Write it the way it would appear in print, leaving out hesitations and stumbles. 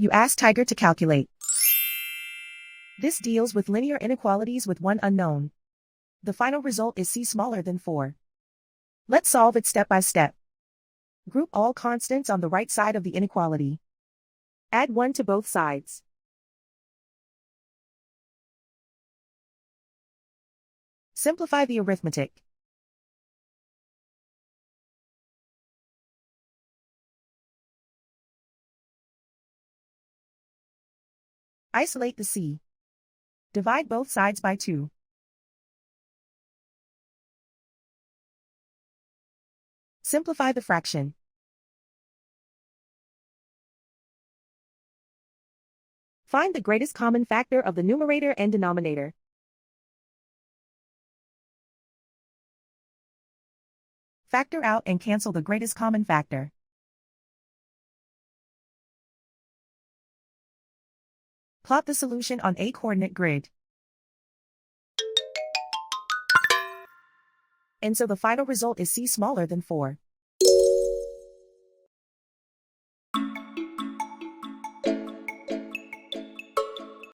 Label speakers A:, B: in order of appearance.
A: You ask Tiger to calculate. This deals with linear inequalities with one unknown. The final result is c smaller than 4. Let's solve it step by step. Group all constants on the right side of the inequality. Add 1 to both sides. Simplify the arithmetic. Isolate the c. Divide both sides by 2. Simplify the fraction. Find the greatest common factor of the numerator and denominator. Factor out and cancel the greatest common factor. Plot the solution on a coordinate grid. And so the final result is c smaller than 4.